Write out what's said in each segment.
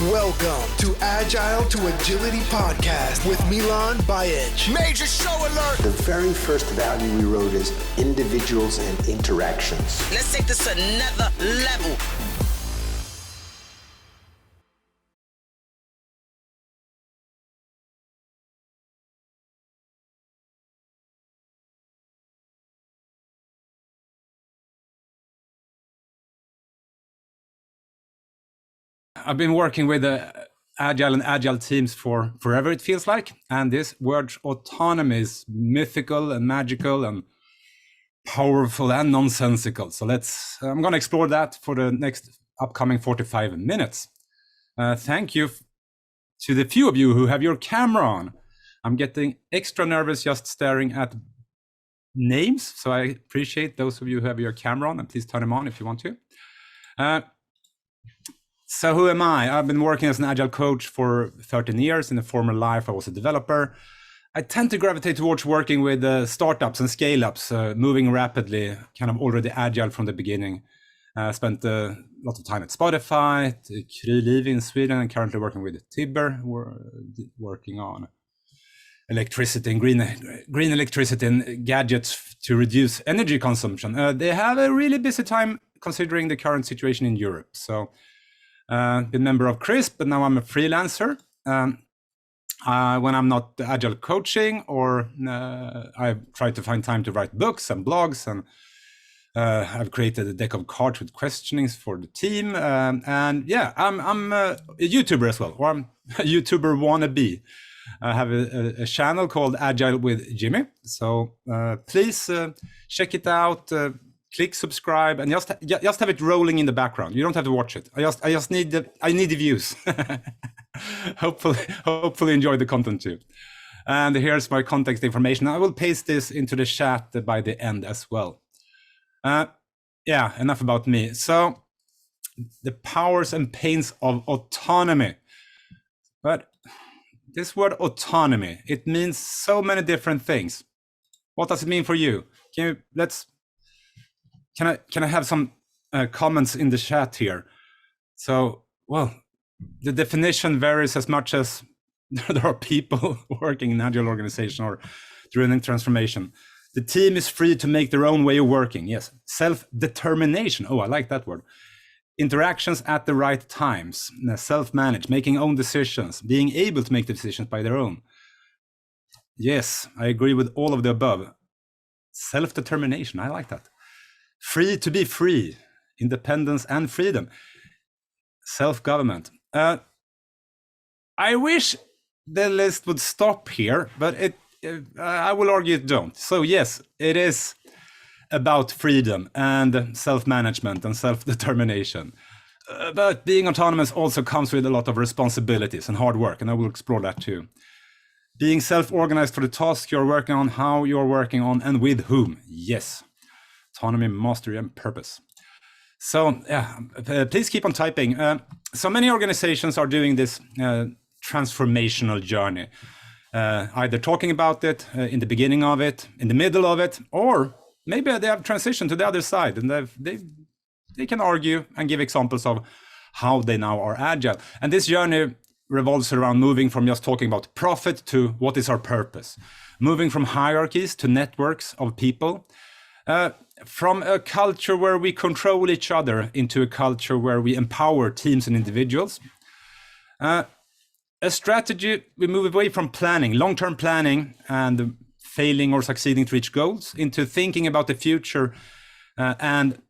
Welcome to Agile to Agility podcast with Milan Bajic. Major show alert! The very first value we wrote is individuals and interactions. Let's take this to another level. I've been working with Agile and Agile teams for forever, it feels like. And this word autonomy is mythical and magical and powerful and nonsensical. So I'm going to explore that for the next upcoming 45 minutes. Thank you to the few of you who have your camera on. I'm getting extra nervous just staring at names. So I appreciate those of you who have your camera on, and please turn them on if you want to. So who am I? I've been working as an Agile coach for 13 years. In a former life, I was a developer. I tend to gravitate towards working with startups and scale-ups, moving rapidly, kind of already Agile from the beginning. I spent a lot of time at Spotify, at Kryliv in Sweden, and currently working with Tibber. We're working on electricity and green electricity and gadgets to reduce energy consumption. They have a really busy time considering the current situation in Europe. So been a member of CRISP, but now I'm a freelancer. When I'm not Agile coaching, or I try to find time to write books and blogs, and I've created a deck of cards with questionings for the team. And yeah, I'm a YouTuber as well, or I'm a YouTuber wannabe. I have a channel called Agile with Jimmy. So please check it out. Click subscribe and just have it rolling in the background. You don't have to watch it. I just need the views. hopefully enjoy the content too. And here's my contact information. I will paste this into the chat by the end as well. Yeah, enough about me. So the powers and pains of autonomy. But this word autonomy, it means so many different things. What does it mean for you? Can I have some comments in the chat here? So, well, the definition varies as much as there are people working in Agile organization or during transformation. The team is free to make their own way of working. Yes, self-determination. Oh, I like that word. Interactions at the right times. Self-manage, making own decisions, being able to make decisions by their own. Yes, I agree with all of the above. Self-determination, I like that. Free to be free, independence and freedom, self-government. I wish the list would stop here, but I will argue it don't. So yes, it is about freedom and self-management and self-determination. But being autonomous also comes with a lot of responsibilities and hard work, and I will explore that too. Being self-organized for the task you're working on, how you're working on, and with whom. Yes. Autonomy, mastery, and purpose. So yeah, please keep on typing. So many organizations are doing this transformational journey, either talking about it in the beginning of it, in the middle of it, or maybe they have transitioned to the other side, and they can argue and give examples of how they now are agile. And this journey revolves around moving from just talking about profit to what is our purpose, moving from hierarchies to networks of people. From a culture where we control each other into a culture where we empower teams and individuals. A strategy, we move away from planning, long-term planning and failing or succeeding to reach goals, into thinking about the future and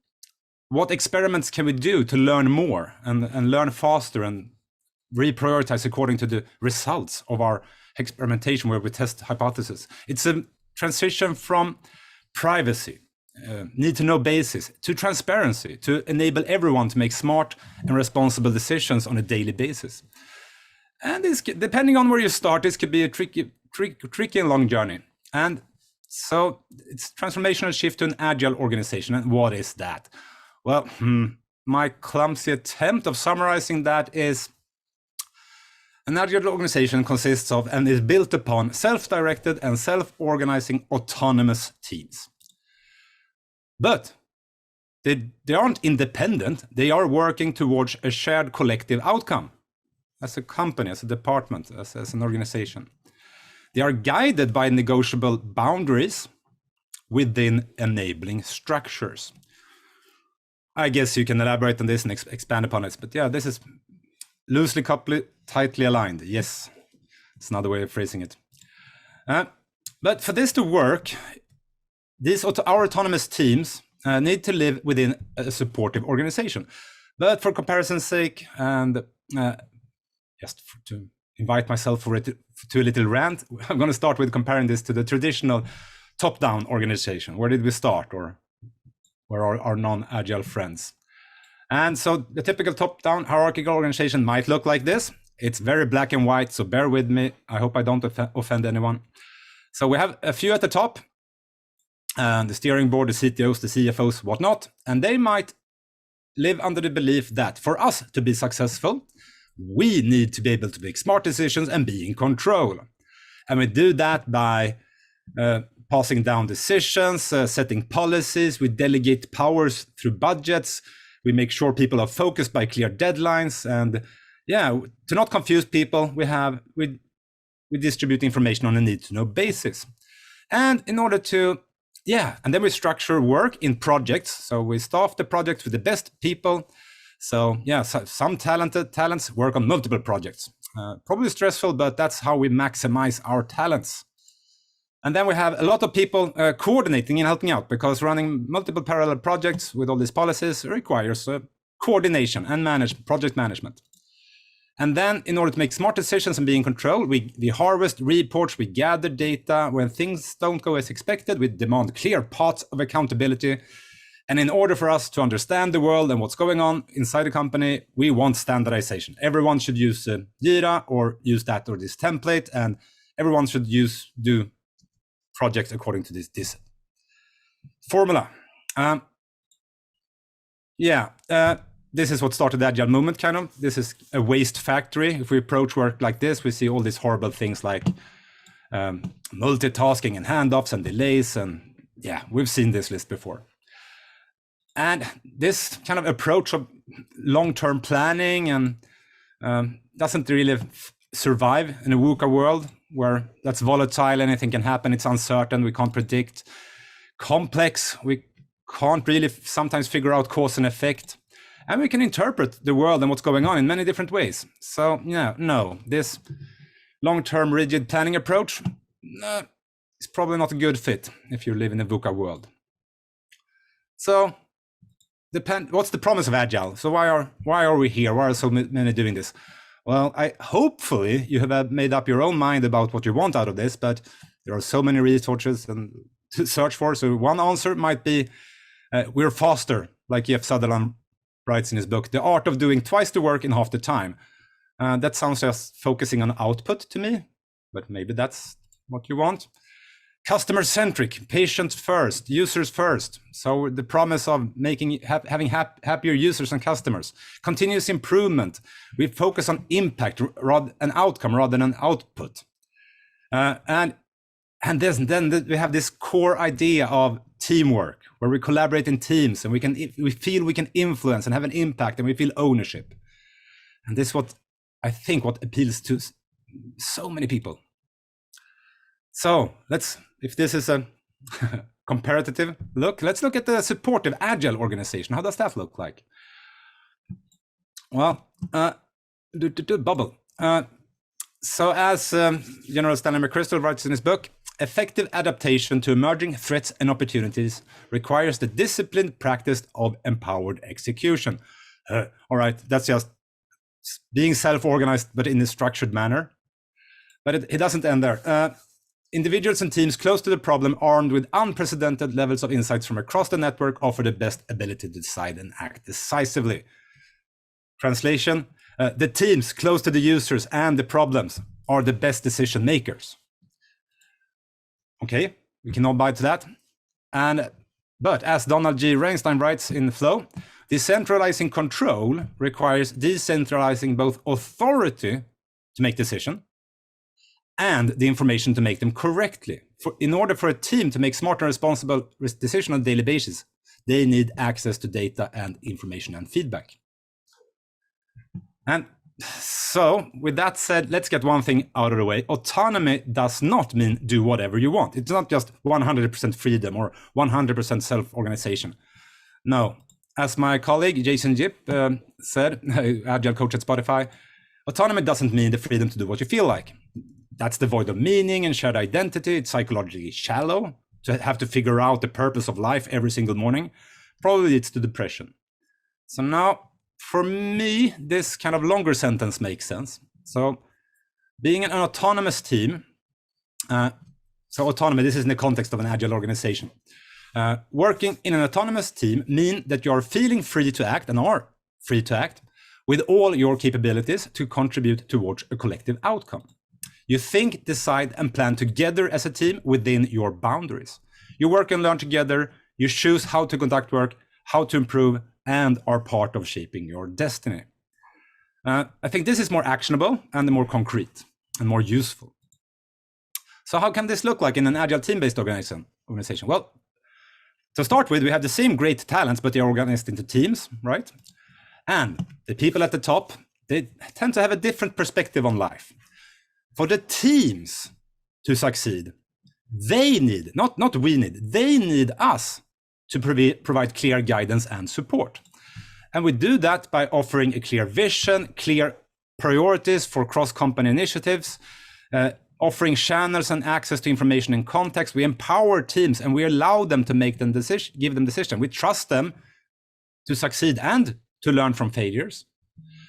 what experiments can we do to learn more and learn faster and reprioritize according to the results of our experimentation where we test hypotheses. It's a transition from privacy, need to know basis, to transparency, to enable everyone to make smart and responsible decisions on a daily basis. And this, depending on where you start, this could be a tricky and long journey. And so it's transformational shift to an agile organization. And what is that? Well, my clumsy attempt of summarizing that is an agile organization consists of and is built upon self-directed and self-organizing autonomous teams. But they aren't independent. They are working towards a shared collective outcome. as a company, as a department, as an organization. They are guided by negotiable boundaries within enabling structures. I guess you can elaborate on this and expand upon it, but yeah, this is loosely coupled, tightly aligned. Yes, it's another way of phrasing it. But for this to work, our autonomous teams need to live within a supportive organization. But for comparison's sake, and to invite myself to a little rant, I'm going to start with comparing this to the traditional top-down organization. Where did we start, or where are our non-agile friends? And so the typical top-down hierarchical organization might look like this. It's very black and white, so bear with me. I hope I don't offend anyone. So we have a few at the top, the steering board, the CTOs, the CFOs, whatnot, and they might live under the belief that for us to be successful, we need to be able to make smart decisions and be in control. And we do that by passing down decisions, setting policies, we delegate powers through budgets, we make sure people are focused by clear deadlines, and to not confuse people, we distribute information on a need-to-know basis. And in order to, and then we structure work in projects. So we staff the project with the best people. So some talents work on multiple projects. Probably stressful, but that's how we maximize our talents. And then we have a lot of people coordinating and helping out, because running multiple parallel projects with all these policies requires coordination and project management. And then in order to make smart decisions and be in control, we harvest reports, we gather data. When things don't go as expected, we demand clear paths of accountability. And in order for us to understand the world and what's going on inside the company, we want standardization. Everyone should use Jira or use that or this template, and everyone should do projects according to this formula. This is what started the Agile movement, kind of. This is a waste factory. If we approach work like this, we see all these horrible things like multitasking and handoffs and delays. And we've seen this list before. And this kind of approach of long-term planning and doesn't really survive in a VUCA world where that's volatile, anything can happen, it's uncertain, we can't predict. Complex, we can't really sometimes figure out cause and effect. And we can interpret the world and what's going on in many different ways. So, no, this long-term rigid planning approach is probably not a good fit if you live in a VUCA world. So, what's the promise of Agile? So why are we here? Why are so many doing this? Well, hopefully you have made up your own mind about what you want out of this, but there are so many resources to search for. So one answer might be we're faster, like Jeff Sutherland writes in his book, The Art of Doing Twice the Work in Half the Time. That sounds just focusing on output to me, but maybe that's what you want. Customer-centric, patient first, users first. So the promise of having happier users and customers. Continuous improvement. We focus on impact and outcome rather than output. And then we have this core idea of teamwork, where we collaborate in teams and we feel we can influence and have an impact, and we feel ownership. And this is what appeals to so many people. So if this is a comparative look, let's look at the supportive Agile organization. How does that look like? Well, bubble. So as General Stanley McChrystal writes in his book, effective adaptation to emerging threats and opportunities requires the disciplined practice of empowered execution. All right, that's just being self-organized, but in a structured manner. But it doesn't end there. Individuals and teams close to the problem, armed with unprecedented levels of insights from across the network, offer the best ability to decide and act decisively. Translation, the teams close to the users and the problems are the best decision makers. Okay, we can all buy to that. But as Donald G. Reinstein writes in Flow, decentralizing control requires decentralizing both authority to make decisions and the information to make them correctly. In order for a team to make smart and responsible decisions on a daily basis, they need access to data and information and feedback. And So with that said, let's get one thing out of the way. Autonomy does not mean do whatever you want. It's not just 100% freedom or 100% self-organization. No, as my colleague Jason Jip said, Agile coach at Spotify, autonomy doesn't mean the freedom to do what you feel like. That's devoid of meaning and shared identity. It's psychologically shallow to have to figure out the purpose of life every single morning. Probably leads to depression. So now, for me, this kind of longer sentence makes sense. So being an autonomous team, so autonomy, this is in the context of an agile organization. Working in an autonomous team means that you're feeling free to act and are free to act with all your capabilities to contribute towards a collective outcome. You think, decide, and plan together as a team within your boundaries. You work and learn together, you choose how to conduct work, how to improve, and are part of shaping your destiny. I think this is more actionable and more concrete and more useful. So how can this look like in an agile team-based organization? Well, to start with, we have the same great talents, but they're organized into teams, right? And the people at the top, they tend to have a different perspective on life. For the teams to succeed, they need, not we need, they need us to provide clear guidance and support. And we do that by offering a clear vision, clear priorities for cross-company initiatives, offering channels and access to information and context. We empower teams and we allow them to make them give them decision. We trust them to succeed and to learn from failures.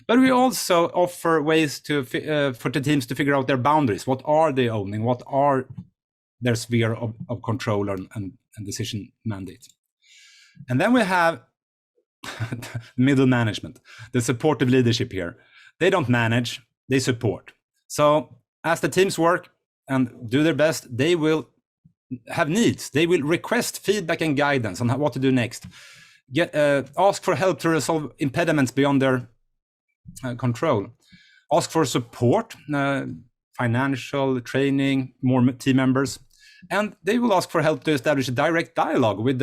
But we also offer ways to for the teams to figure out their boundaries. What are they owning? What are their sphere of control and decision mandate? And then we have middle management, the supportive leadership here. They don't manage, they support. So as the teams work and do their best, they will have needs. They will request feedback and guidance on what to do next. Ask for help to resolve impediments beyond their control. Ask for support, financial training, more team members, and they will ask for help to establish a direct dialogue with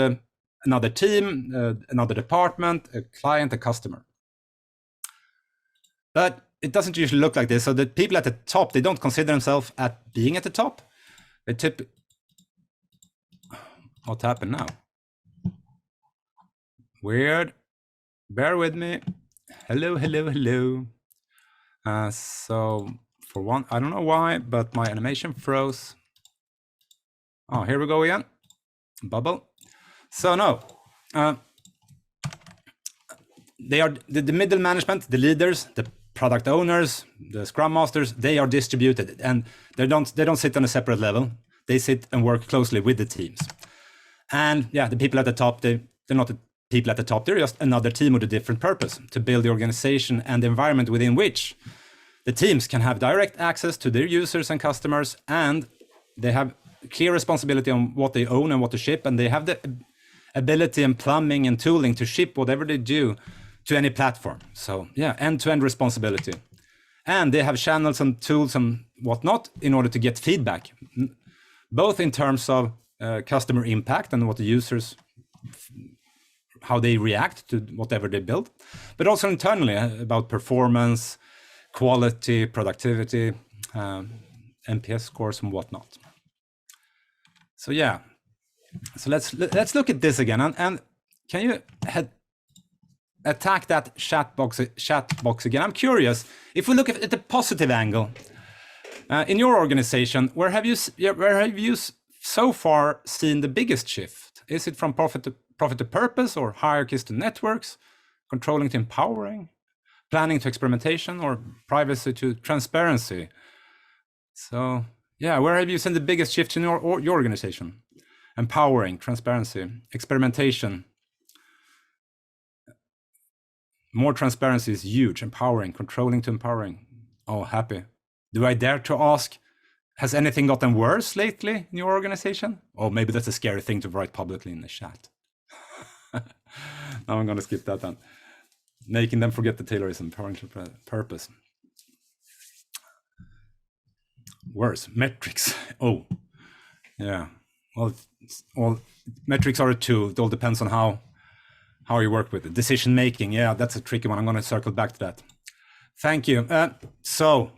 another team, another department, a client, a customer. But it doesn't usually look like this. So the people at the top, they don't consider themselves at being at the top. They what happened now? Weird. Bear with me. Hello. So for one, I don't know why, but my animation froze. Oh, here we go again. Bubble. So no, they are the middle management, the leaders, the product owners, the scrum masters. They are distributed, and they don't sit on a separate level. They sit and work closely with the teams. And yeah, the people at the top, they're not the people at the top. They're just another team with a different purpose to build the organization and the environment within which the teams can have direct access to their users and customers, and they have clear responsibility on what they own and what to ship, and they have the ability and plumbing and tooling to ship whatever they do to any platform. So yeah, end-to-end responsibility. And they have channels and tools and whatnot in order to get feedback, both in terms of customer impact and what the users, how they react to whatever they build, but also internally about performance, quality, productivity, NPS scores and whatnot. So yeah, so let's look at this again, and can you attack that chat box again? I'm curious if we look at the positive angle in your organization. Where have you so far seen the biggest shift? Is it from profit to purpose, or hierarchies to networks, controlling to empowering, planning to experimentation, or privacy to transparency? So yeah, where have you seen the biggest shift in your organization? Empowering, transparency, experimentation. More transparency is huge. Empowering, controlling to empowering. Oh, happy. Do I dare to ask, has anything gotten worse lately in your organization? Oh, maybe that's a scary thing to write publicly in the chat. Now I'm going to skip that then. Making them forget the Taylorism, empowering to purpose. Worse, metrics. Oh, yeah. Well, metrics are a tool. It all depends on how you work with it. Decision making, yeah, that's a tricky one. I'm going to circle back to that. Thank you. So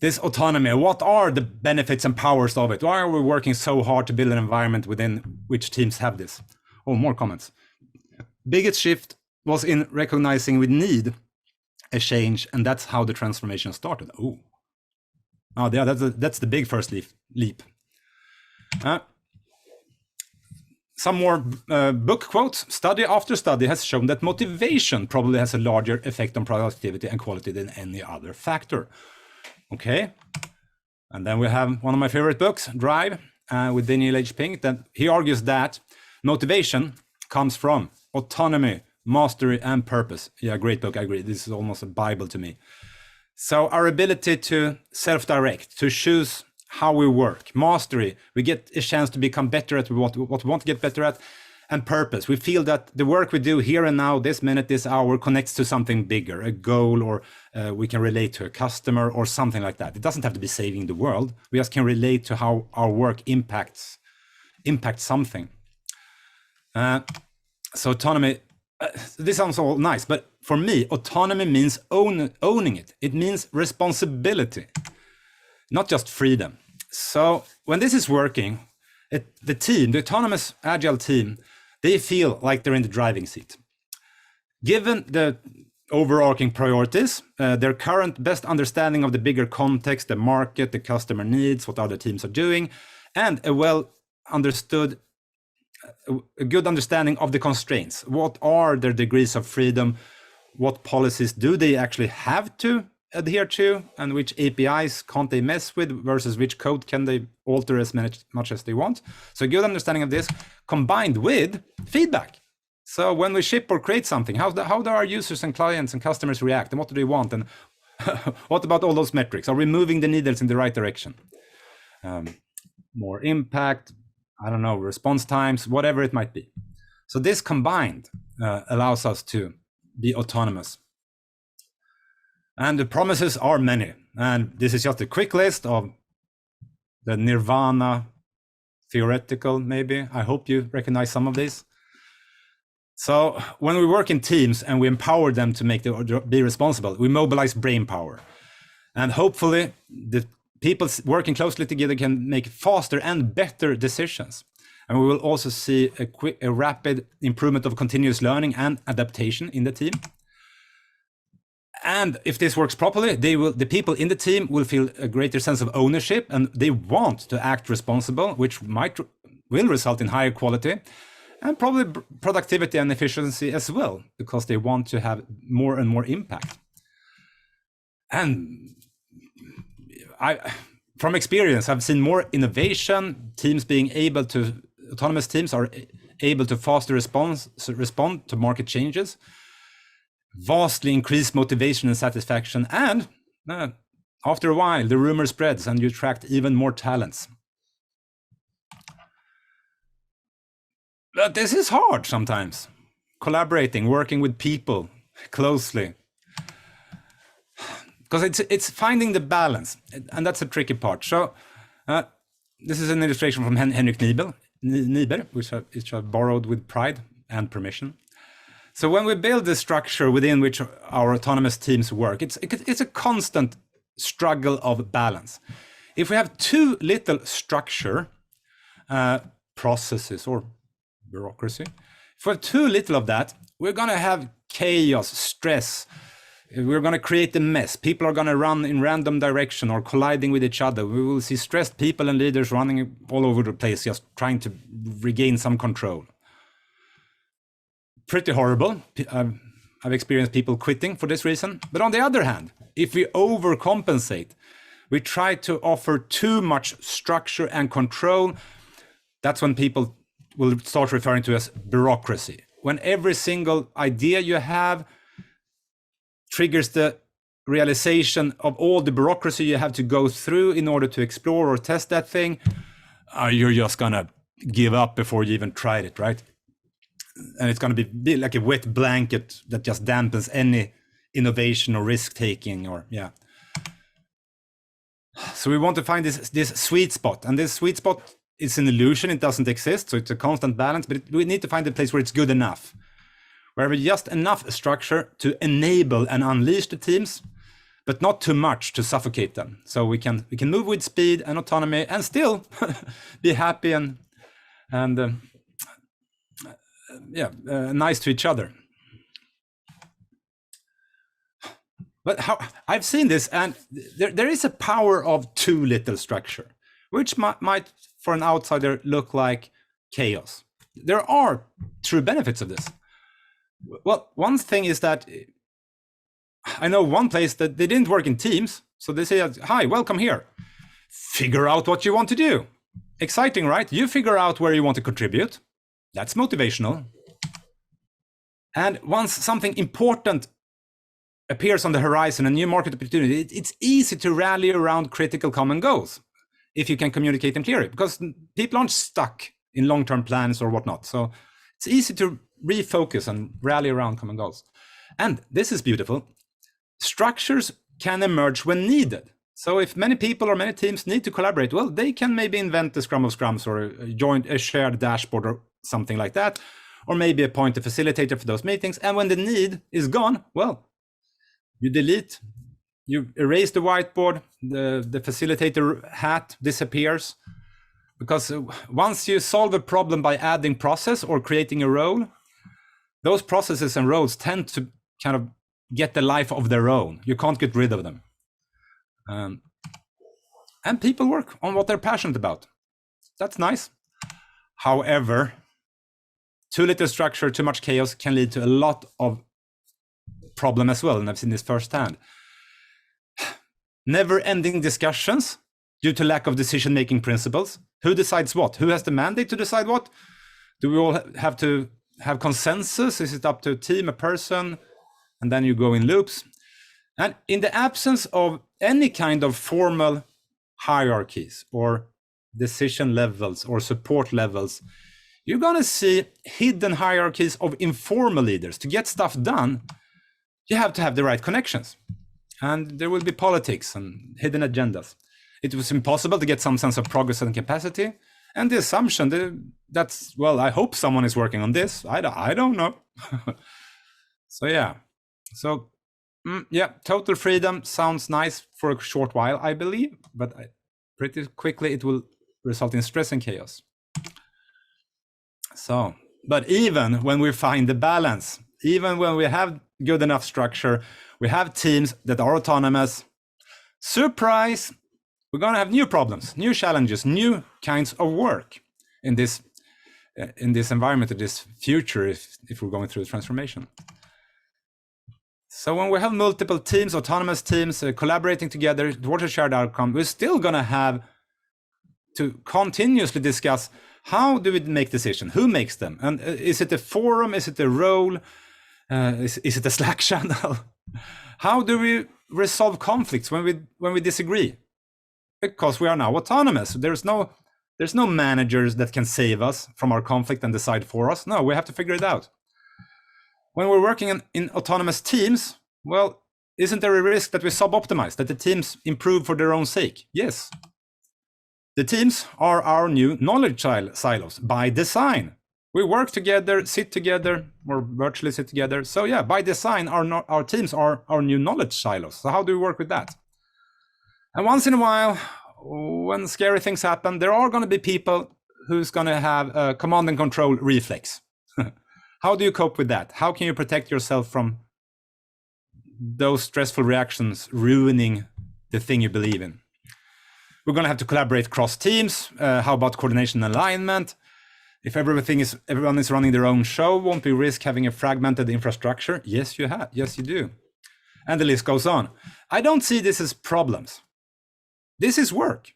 this autonomy, what are the benefits and powers of it? Why are we working so hard to build an environment within which teams have this? Oh, more comments. Biggest shift was in recognizing we need a change, and that's how the transformation started. Oh, yeah, that's the big first leap. Some more book quotes. Study after study has shown that motivation probably has a larger effect on productivity and quality than any other factor. Okay, and then we have one of my favorite books, Drive, with Daniel H. Pink, that he argues that motivation comes from autonomy, mastery, and purpose. Yeah, great book, I agree. This is almost a Bible to me. So our ability to self-direct, to choose how we work, mastery, we get a chance to become better at what we want to get better at, and purpose. We feel that the work we do here and now, this minute, this hour, connects to something bigger, a goal, or we can relate to a customer or something like that. It doesn't have to be saving the world. We just can relate to how our work impacts something. So autonomy, this sounds all nice, but for me, autonomy means owning it. It means responsibility, not just freedom. So when this is working, the team, the autonomous agile team, they feel like they're in the driving seat. Given the overarching priorities, their current best understanding of the bigger context, the market, the customer needs, what other teams are doing, and a good understanding of the constraints. What are their degrees of freedom? What policies do they actually have to adhere to, and which APIs can't they mess with versus which code can they alter as much as they want? So a good understanding of this combined with feedback. So when we ship or create something, how do our users and clients and customers react, and what do they want, and what about all those metrics? Are we moving the needles in the right direction? More impact, I don't know, response times, whatever it might be. So this combined allows us to be autonomous. And the promises are many. And this is just a quick list of the nirvana theoretical, maybe. I hope you recognize some of these. So when we work in teams and we empower them to be responsible, we mobilize brain power. And hopefully the people working closely together can make faster and better decisions. And we will also see a rapid improvement of continuous learning and adaptation in the team. And if this works properly, the people in the team will feel a greater sense of ownership, and they want to act responsible, which will result in higher quality and probably productivity and efficiency as well, because they want to have more and more impact. And from experience, I've seen more innovation, autonomous teams are able to faster respond to market changes, vastly increased motivation and satisfaction, and after a while, the rumor spreads and you attract even more talents. But this is hard sometimes, collaborating, working with people closely, because it's finding the balance, and that's a tricky part. So this is an illustration from Henrik Niebuhr, which I borrowed with pride and permission. So when we build the structure within which our autonomous teams work, it's a constant struggle of balance. If we have too little structure, processes or bureaucracy, if we have too little of that, we're going to have chaos, stress. We're going to create a mess. People are going to run in random direction or colliding with each other. We will see stressed people and leaders running all over the place, just trying to regain some control. Pretty horrible. I've experienced people quitting for this reason. But on the other hand, if we overcompensate, we try to offer too much structure and control, that's when people will start referring to as bureaucracy. When every single idea you have triggers the realization of all the bureaucracy you have to go through in order to explore or test that thing, you're just gonna give up before you even tried it, right? And it's going to be like a wet blanket that just dampens any innovation or risk-taking, So we want to find this sweet spot, and this sweet spot is an illusion. It doesn't exist, so it's a constant balance, but we need to find a place where it's good enough, where we just enough structure to enable and unleash the teams, but not too much to suffocate them. So we can move with speed and autonomy and still be happy and nice to each other. But I've seen this, and there is a power of too little structure, which might for an outsider look like chaos. There are true benefits of this. Well, one thing is that I know one place that they didn't work in teams, so they say, hi, welcome here. Figure out what you want to do. Exciting, right? You figure out where you want to contribute. That's motivational. And once something important appears on the horizon, a new market opportunity, it's easy to rally around critical common goals if you can communicate them clearly, because people aren't stuck in long-term plans or whatnot. So it's easy to refocus and rally around common goals. And this is beautiful. Structures can emerge when needed. So if many people or many teams need to collaborate, well, they can maybe invent the Scrum of Scrums or join a shared dashboard or something like that, or maybe appoint a facilitator for those meetings. And when the need is gone, well, you delete, you erase the whiteboard, the facilitator hat disappears. Because once you solve a problem by adding process or creating a role, those processes and roles tend to kind of get the life of their own. You can't get rid of them. And people work on what they're passionate about. That's nice. However, too little structure, too much chaos can lead to a lot of problem as well, and I've seen this firsthand. Never-ending discussions due to lack of decision-making principles. Who decides what? Who has the mandate to decide what? Do we all have to have consensus? Is it up to a team, a person? And then you go in loops. And in the absence of any kind of formal hierarchies or decision levels or support levels, you're going to see hidden hierarchies of informal leaders. To get stuff done, you have to have the right connections. And there will be politics and hidden agendas. It was impossible to get some sense of progress and capacity. And the assumption that's, well, I hope someone is working on this. I don't know. So, yeah. So, yeah, total freedom sounds nice for a short while, I believe. But pretty quickly, it will result in stress and chaos. So, but even when we find the balance, even when we have good enough structure, we have teams that are autonomous, surprise, we're going to have new problems, new challenges, new kinds of work in this environment, in this future, if we're going through the transformation. So when we have multiple teams, autonomous teams, collaborating together towards a shared outcome, we're still going to have to continuously discuss how do we make decisions, who makes them, and is it a forum, is it a role, is it a Slack channel? How do we resolve conflicts when we disagree? Because we are now autonomous. There's no managers that can save us from our conflict and decide for us. No, we have to figure it out. When we're working in autonomous teams, well, isn't there a risk that we sub-optimize, that the teams improve for their own sake? Yes. The teams are our new knowledge silos by design. We work together, sit together, or virtually sit together. So yeah, by design, our teams are our new knowledge silos. So how do we work with that? And once in a while, when scary things happen, there are going to be people who's going to have a command and control reflex. How do you cope with that? How can you protect yourself from those stressful reactions ruining the thing you believe in? We're going to have to collaborate across teams. How about coordination and alignment? If everyone is running their own show, won't we risk having a fragmented infrastructure? Yes, you do. And the list goes on. I don't see this as problems. This is work.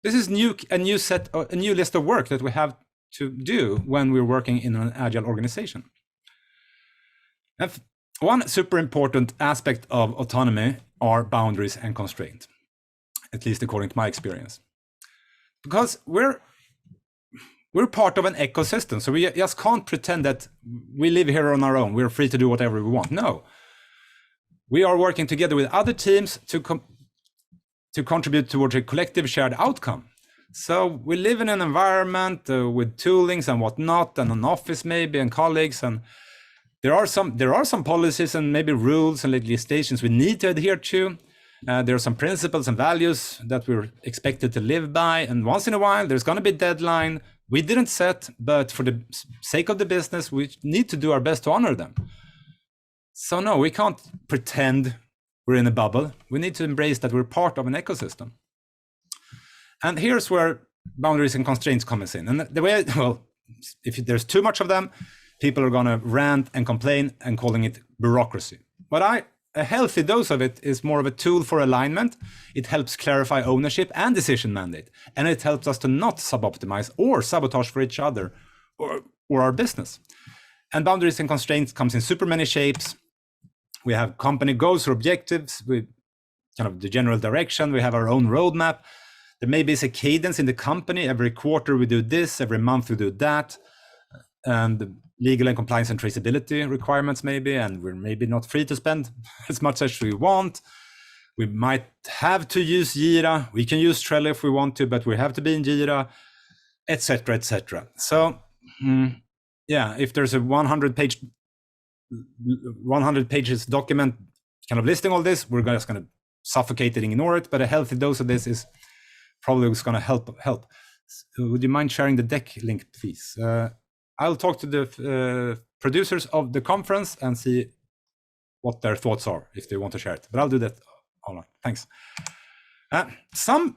This is a new list of work that we have to do when we're working in an agile organization. And one super important aspect of autonomy are boundaries and constraints, at least according to my experience. Because we're part of an ecosystem, so we just can't pretend that we live here on our own. We're free to do whatever we want. No. We are working together with other teams to contribute towards a collective shared outcome. So we live in an environment with toolings and whatnot, and an office maybe, and colleagues, and There are some policies and maybe rules and legislations we need to adhere to. There are some principles and values that we're expected to live by. And once in a while, there's going to be a deadline we didn't set, but for the sake of the business, we need to do our best to honor them. So no, we can't pretend we're in a bubble. We need to embrace that we're part of an ecosystem. And here's where boundaries and constraints come in. And the way, well, if there's too much of them, people are going to rant and complain and calling it bureaucracy. But a healthy dose of it is more of a tool for alignment. It helps clarify ownership and decision mandate. And it helps us to not sub-optimize or sabotage for each other or our business. And boundaries and constraints comes in super many shapes. We have company goals or objectives with kind of the general direction. We have our own roadmap. There maybe is a cadence in the company. Every quarter we do this, every month we do that. And legal and compliance and traceability requirements maybe, and we're maybe not free to spend as much as we want. We might have to use Jira. We can use Trello if we want to, but we have to be in Jira, etc., etc. So yeah, if there's a 100 pages document kind of listing all this, we're just going to suffocate it and ignore it. But a healthy dose of this is probably going to help. So would you mind sharing the deck link, please? I'll talk to the producers of the conference and see what their thoughts are, if they want to share it. But I'll do that online. Thanks. Some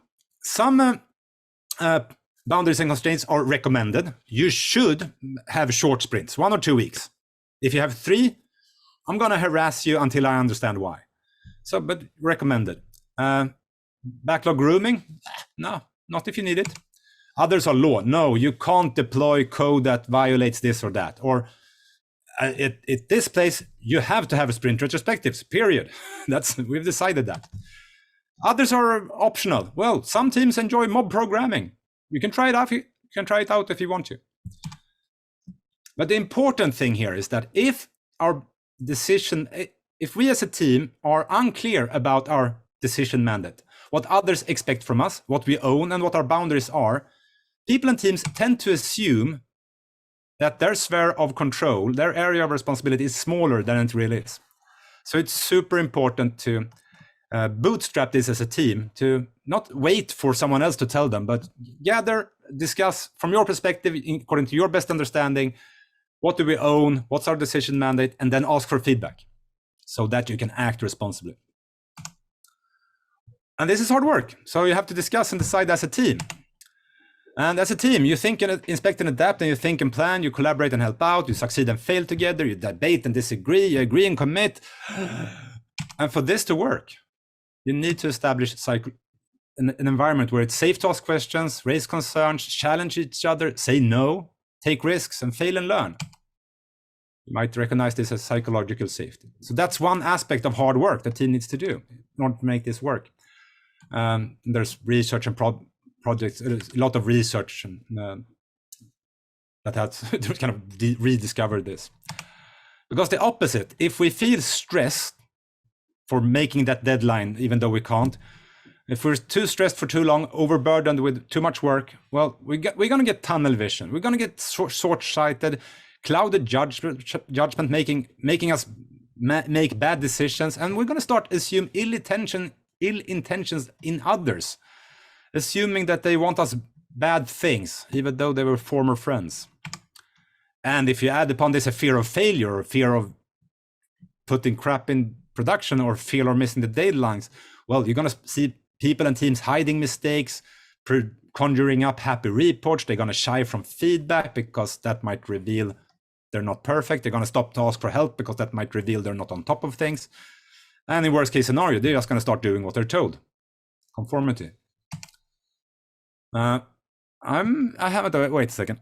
boundaries and constraints are recommended. You should have short sprints, 1 or 2 weeks. If you have 3, I'm going to harass you until I understand why. So, but recommended. Backlog grooming? No, not if you need it. Others are law. No, you can't deploy code that violates this or that. Or at this place, you have to have a sprint retrospectives, period. We've decided that. Others are optional. Well, some teams enjoy mob programming. You can try it out. You can try it out if you want to. But the important thing here is that if we as a team are unclear about our decision mandate, what others expect from us, what we own, and what our boundaries are, people and teams tend to assume that their sphere of control, their area of responsibility is smaller than it really is. So it's super important to bootstrap this as a team, to not wait for someone else to tell them, but gather, discuss from your perspective, according to your best understanding, what do we own, what's our decision mandate, and then ask for feedback so that you can act responsibly. And this is hard work. So you have to discuss and decide as a team. And as a team, you think and inspect and adapt, and you think and plan, you collaborate and help out, you succeed and fail together, you debate and disagree, you agree and commit. And for this to work, you need to establish an environment where it's safe to ask questions, raise concerns, challenge each other, say no, take risks, and fail and learn. You might recognize this as psychological safety. So that's one aspect of hard work that team needs to do in order to make this work. There's research and projects, a lot of research that has kind of rediscovered this. Because the opposite, if we feel stressed for making that deadline, even though we can't, if we're too stressed for too long, overburdened with too much work, well, we're going to get tunnel vision. We're going to get short-sighted, clouded judgment, making us make bad decisions, and we're going to start assume ill intentions in others, assuming that they want us bad things, even though they were former friends. And if you add upon this a fear of failure, or fear of putting crap in production, or fear of missing the deadlines, well, you're going to see people and teams hiding mistakes, conjuring up happy reports. They're going to shy from feedback because that might reveal they're not perfect. They're going to stop to ask for help because that might reveal they're not on top of things. And in worst case scenario, they're just going to start doing what they're told. Conformity. I haven't, wait a second.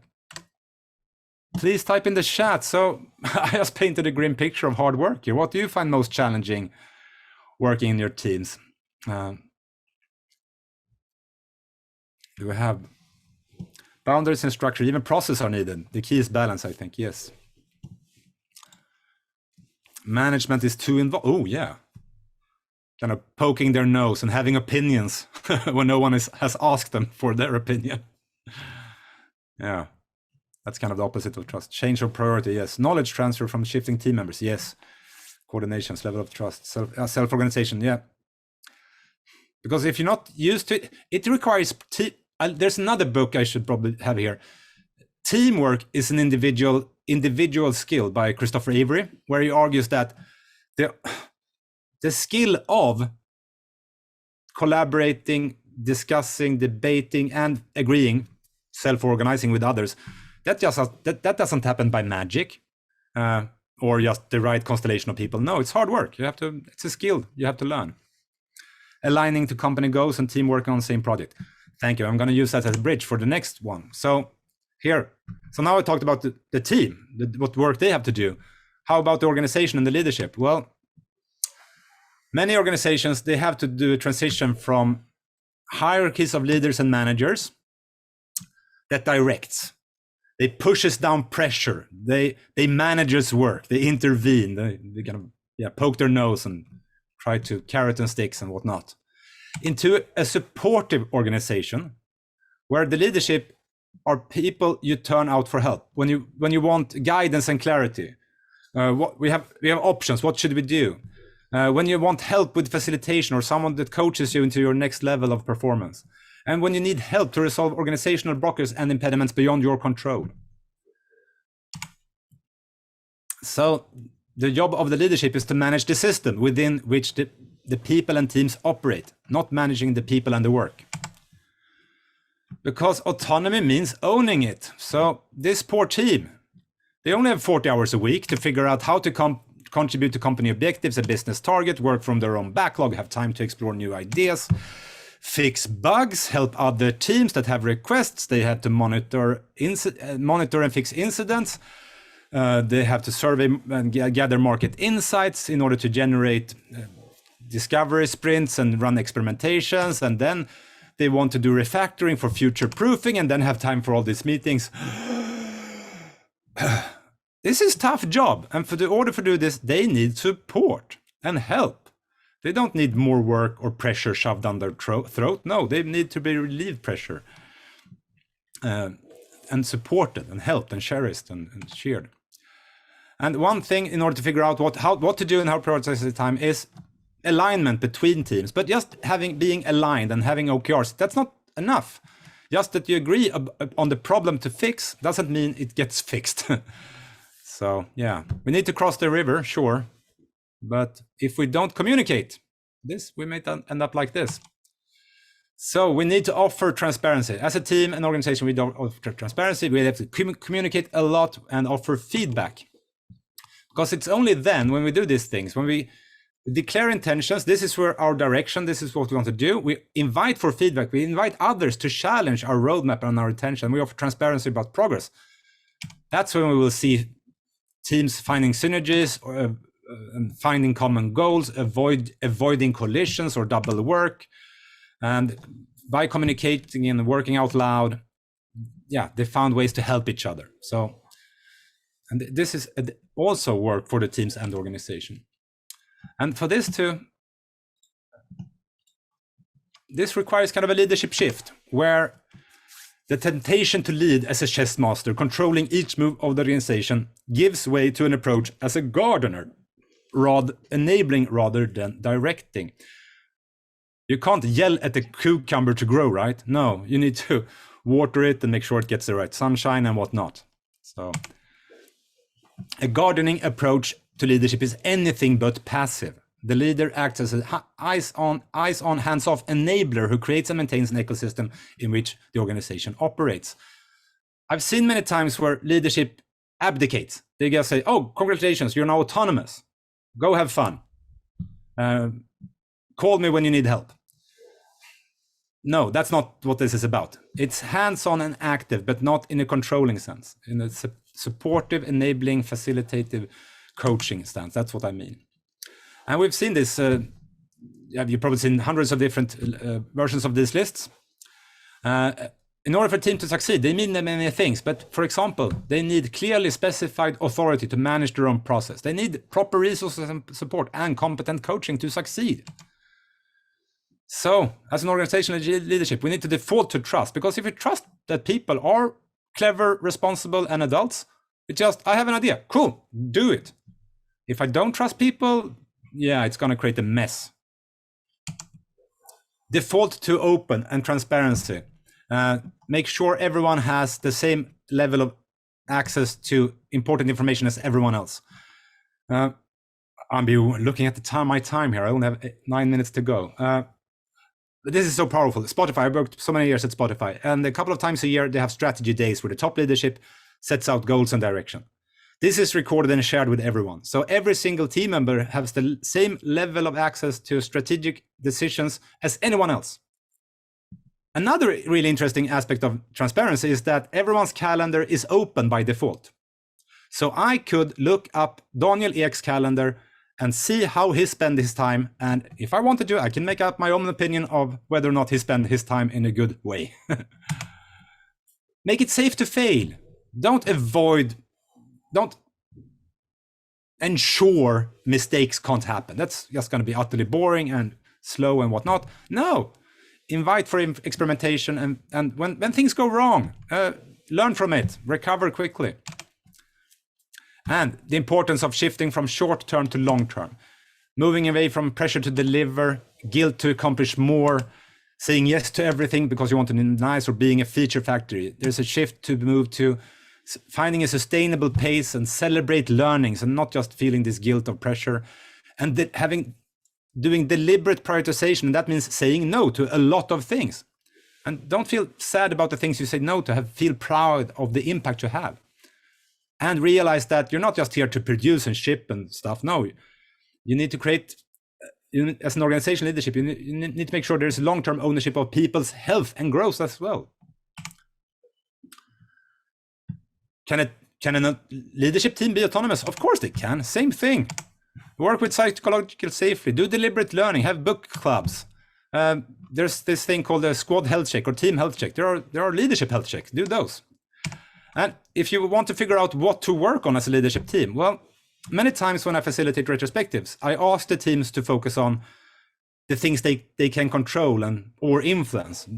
Please type in the chat. So I just painted a grim picture of hard work here. What do you find most challenging working in your teams? Do we have boundaries and structure? Even process are needed. The key is balance, I think. Yes. Management is too involved. Oh, yeah. Kind of poking their nose and having opinions when no one has asked them for their opinion. Yeah. That's kind of the opposite of trust. Change of priority, yes. Knowledge transfer from shifting team members, yes. Coordinations, level of trust, self-organization, yeah. Because if you're not used to it, it requires there's another book I should probably have here. Teamwork is an individual skill by Christopher Avery, where he argues that the skill of collaborating, discussing, debating, and agreeing, self-organizing with others, that doesn't happen by magic or just the right constellation of people. No, it's hard work. It's a skill you have to learn. Aligning to company goals and team working on the same project. Thank you. I'm going to use that as a bridge for the next one. So now I talked about the team, what work they have to do. How about the organization and the leadership? Well, many organizations, they have to do a transition from hierarchies of leaders and managers that directs. They pushes down pressure. They managers work. They intervene. They kind of poke their nose and try to carrot and sticks and whatnot, into a supportive organization where the leadership are people you turn out for help when you want guidance and clarity. We have options. What should we do? When you want help with facilitation or someone that coaches you into your next level of performance, and when you need help to resolve organizational blockers and impediments beyond your control. So the job of the leadership is to manage the system within which the people and teams operate, not managing the people and the work. Because autonomy means owning it. So this poor team, they only have 40 hours a week to figure out how to contribute to company objectives, a business target, work from their own backlog, have time to explore new ideas, fix bugs, help other teams that have requests. They have to monitor and fix incidents. They have to survey and gather market insights in order to generate discovery sprints and run experimentations. And then they want to do refactoring for future proofing and then have time for all these meetings. This is a tough job. And in order to do this, they need support and help. They don't need more work or pressure shoved down their throat. No, they need to be relieved pressure and supported and helped and cherished and cheered. And one thing in order to figure out what to do and how to prioritize the time is alignment between teams. But just being aligned and having OKRs, that's not enough. Just that you agree on the problem to fix doesn't mean it gets fixed. So yeah, we need to cross the river, sure. But if we don't communicate this, we may end up like this. So we need to offer transparency. As a team and organization, we don't offer transparency. We have to communicate a lot and offer feedback. Because it's only then when we do these things, when we declare intentions, this is where our direction, this is what we want to do. We invite for feedback. We invite others to challenge our roadmap and our intention. We offer transparency about progress. That's when we will see teams finding synergies and finding common goals, avoiding collisions or double work. And by communicating and working out loud, they found ways to help each other. So, and this is also work for the teams and the organization. And for this requires kind of a leadership shift where the temptation to lead as a chess master, controlling each move of the organization, gives way to an approach as a gardener, enabling rather than directing. You can't yell at the cucumber to grow, right? No, you need to water it and make sure it gets the right sunshine and whatnot. So a gardening approach to leadership is anything but passive. The leader acts as an eyes-on, hands-off enabler who creates and maintains an ecosystem in which the organization operates. I've seen many times where leadership abdicates. They just say, oh, congratulations, you're now autonomous. Go have fun. Call me when you need help. No, that's not what this is about. It's hands-on and active, but not in a controlling sense. In a supportive, enabling, facilitative coaching stance. That's what I mean. And we've seen this, you've probably seen hundreds of different versions of these lists. In order for a team to succeed, they mean many things. But for example, they need clearly specified authority to manage their own process. They need proper resources and support and competent coaching to succeed. So as an organizational leadership, we need to default to trust, because if we trust that people are clever, responsible, and adults. It's just, I have an idea. Cool, do it. If I don't trust people, yeah, it's going to create a mess. Default to open and transparency. Make sure everyone has the same level of access to important information as everyone else. I'm looking at my time here. I only have 9 minutes to go. But this is so powerful. Spotify, I worked so many years at Spotify, and a couple of times a year they have strategy days where the top leadership sets out goals and direction. This is recorded and shared with everyone. So every single team member has the same level of access to strategic decisions as anyone else. Another really interesting aspect of transparency is that everyone's calendar is open by default. So I could look up Daniel Ek's calendar and see how he spent his time. And if I wanted to, I can make up my own opinion of whether or not he spent his time in a good way. Make it safe to fail. Don't ensure mistakes can't happen. That's just going to be utterly boring and slow and whatnot. No, invite for experimentation, and when things go wrong, learn from it, recover quickly. And the importance of shifting from short term to long term, moving away from pressure to deliver, guilt to accomplish more, saying yes to everything because you want to be nice, or being a feature factory. There's a shift to move to finding a sustainable pace and celebrate learnings, and not just feeling this guilt or pressure, and doing deliberate prioritization. And that means saying no to a lot of things. And don't feel sad about the things you say no to. Feel proud of the impact you have. And realize that you're not just here to produce and ship and stuff. No, you need to create, as an organization leadership, you need to make sure there's long-term ownership of people's health and growth as well. Can a leadership team be autonomous? Of course they can. Same thing. Work with psychological safety. Do deliberate learning. Have book clubs. There's this thing called a squad health check or team health check. There are leadership health checks. Do those. And if you want to figure out what to work on as a leadership team, well, many times when I facilitate retrospectives, I ask the teams to focus on the things they can control or influence.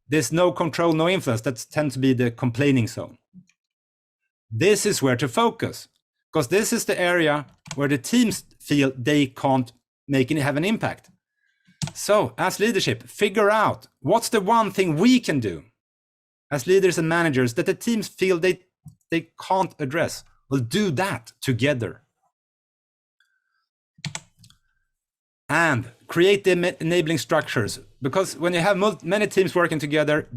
There's no control, no influence. That tends to be the complaining zone. This is where to focus, because this is the area where the teams feel they can't have an impact. So as leadership, figure out what's the one thing we can do as leaders and managers that the teams feel they can't address. We'll do that together. And create the enabling structures, because when you have many teams working together,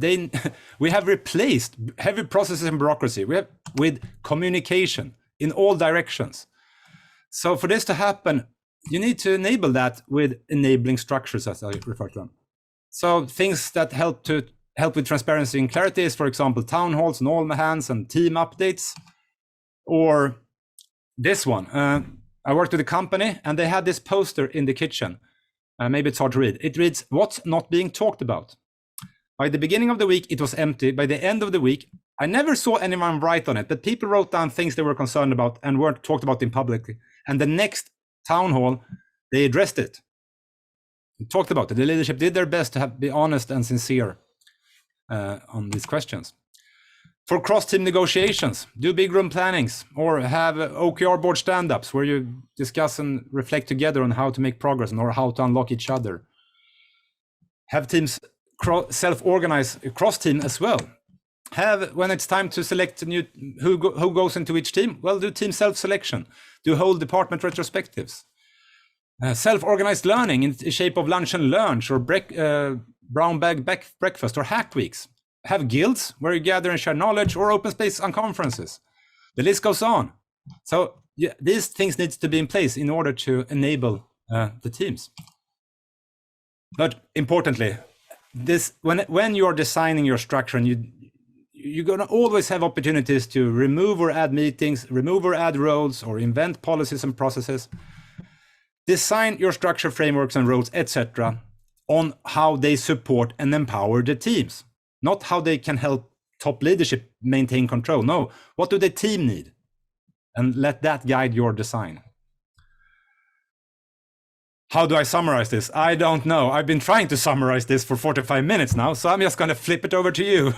we have replaced heavy processes and bureaucracy with communication in all directions. So for this to happen, you need to enable that with enabling structures, as I refer to them. So things that help with transparency and clarity is, for example, town halls and all hands and team updates. Or this one. I worked with a company and they had this poster in the kitchen. Maybe it's hard to read. It reads, "What's not being talked about?" By the beginning of the week, it was empty. By the end of the week, I never saw anyone write on it, but people wrote down things they were concerned about and weren't talked about in public. And the next town hall, they addressed it. They talked about it. The leadership did their best to be honest and sincere on these questions. For cross-team negotiations, do big room plannings or have OKR board stand-ups where you discuss and reflect together on how to make progress or how to unlock each other. Have teams self-organize cross-team as well. When it's time to select who goes into each team, well, do team self-selection. Do whole department retrospectives. Self-organized learning in the shape of lunch and learn, or brown bag breakfast, or hack weeks. Have guilds where you gather and share knowledge, or open space on conferences. The list goes on. So yeah, these things need to be in place in order to enable the teams. But importantly, when you're designing your structure, and you're going to always have opportunities to remove or add meetings, remove or add roles, or invent policies and processes. Design your structure, frameworks and roles, etc. on how they support and empower the teams. Not how they can help top leadership maintain control. No, what do the team need? And let that guide your design. How do I summarize this? I don't know. I've been trying to summarize this for 45 minutes now, so I'm just going to flip it over to you.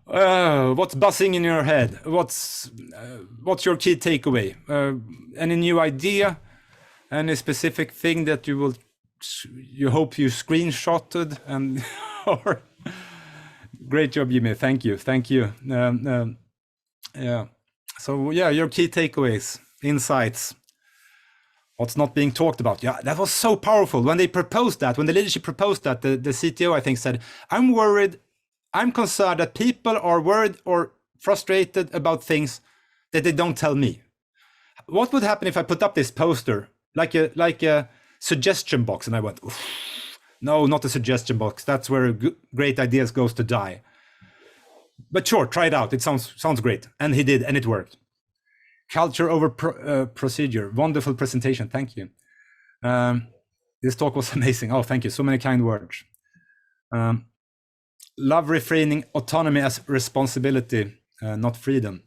What's buzzing in your head? What's your key takeaway? Any new idea? Any specific thing that you hope you screenshotted? And or great job, Jimmy. Thank you. Yeah. So yeah, your key takeaways, insights. What's not being talked about? Yeah, that was so powerful when they proposed that. When the leadership proposed that, the CTO I think said, I'm concerned that people are worried or frustrated about things that they don't tell me. What would happen if I put up this poster like a suggestion box? And I went, no, not a suggestion box. That's where great ideas goes to die. But sure, try it out. It sounds great. And he did, and it worked. Culture over procedure. Wonderful presentation. Thank you. This talk was amazing. Oh, thank you. So many kind words. Love refraining autonomy as responsibility, not freedom.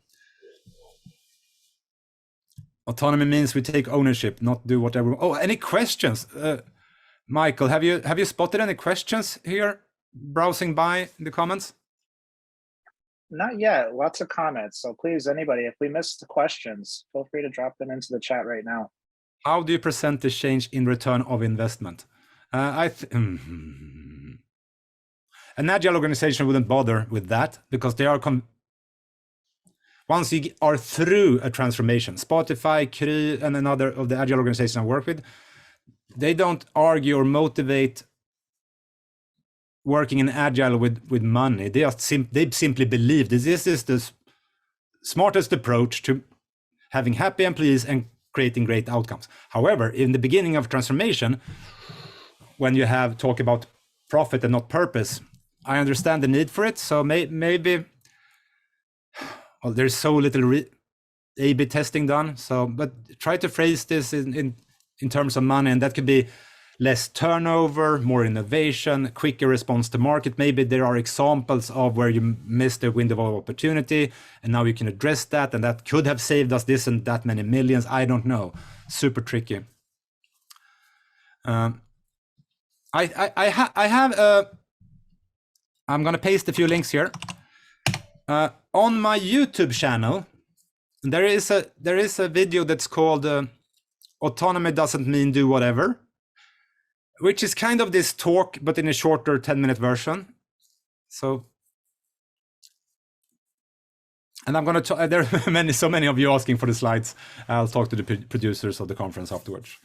Autonomy means we take ownership, not do whatever. Oh, any questions? Michael, have you spotted any questions here? Browsing by the comments? Not yet. Lots of comments. So please, anybody, if we missed the questions, feel free to drop them into the chat right now. How do you present the change in return of investment? An agile organization wouldn't bother with that because they are once you are through a transformation, Spotify, Kry, and another of the agile organizations I work with, they don't argue or motivate working in agile with money. They simply believe this is the smartest approach to having happy employees and creating great outcomes. However, in the beginning of transformation, when you have talk about profit and not purpose, I understand the need for it. So maybe, well, there's so little A/B testing done. So, but try to phrase this in terms of money, and that could be less turnover, more innovation, quicker response to market. Maybe there are examples of where you missed a window of opportunity, and now you can address that, and that could have saved us this and that many millions. I don't know. Super tricky. I'm gonna paste a few links here. On my YouTube channel, there is a video that's called "Autonomy Doesn't Mean Do Whatever," which is kind of this talk, but in a shorter 10-minute version. So, and I'm gonna talk. There are so many of you asking for the slides. I'll talk to the producers of the conference afterwards.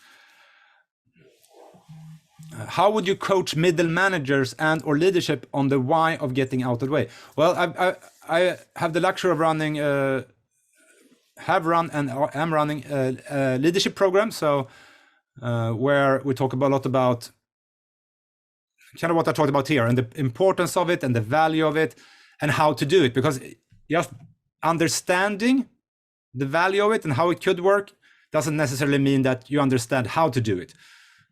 How would you coach middle managers and/or leadership on the why of getting out of the way? Well, I have the luxury of running, have run and am running a leadership program. So where we talk a lot about kind of what I talked about here and the importance of it and the value of it and how to do it. Because just understanding the value of it and how it could work doesn't necessarily mean that you understand how to do it.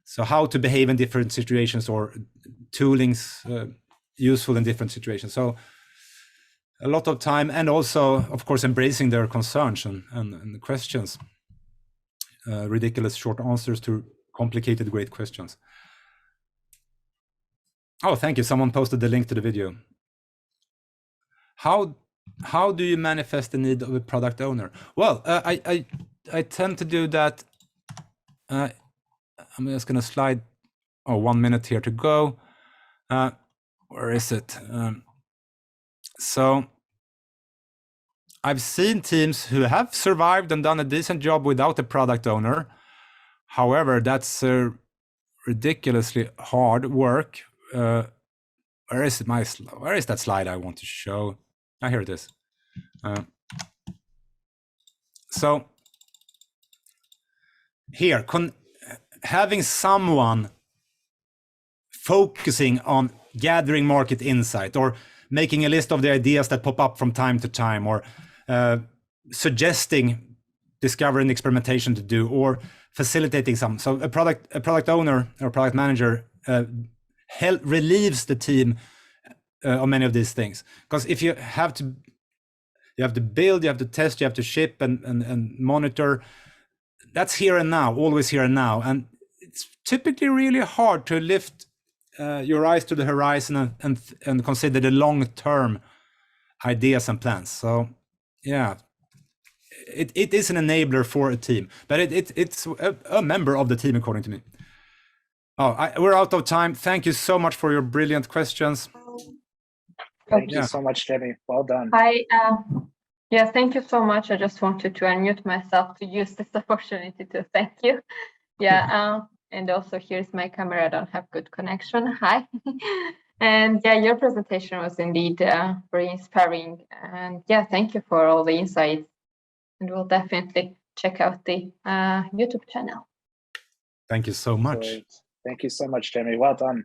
So how to behave in different situations or toolings useful in different situations. So a lot of time, and also, of course, embracing their concerns and questions. Ridiculous short answers to complicated, great questions. Oh, thank you. Someone posted the link to the video. How do you manifest the need of a product owner? Well, I tend to do that. I'm just going to slide. Oh, 1 minute here to go. Where is it? So I've seen teams who have survived and done a decent job without a product owner. However, that's ridiculously hard work. Where is where is that slide I want to show? Ah, here it is. So here, having someone focusing on gathering market insight or making a list of the ideas that pop up from time to time, or suggesting discovery and experimentation to do, or facilitating some. So a product owner or product manager relieves the team of many of these things. Because if you have to build, you have to test, you have to ship and monitor. That's here and now, always here and now. And it's typically really hard to lift your eyes to the horizon and consider the long-term ideas and plans. So yeah, it is an enabler for a team, but it's a member of the team, according to me. We're out of time. Thank you so much for your brilliant questions. Thank you so much, Jimmy. Well done. Yeah, thank you so much. I just wanted to unmute myself to use this opportunity to thank you. Yeah, and also here's my camera. I don't have good connection. Hi. And yeah, your presentation was indeed very inspiring. And yeah, thank you for all the insights. And we'll definitely check out the YouTube channel. Thank you so much. Great. Thank you so much, Jimmy. Well done.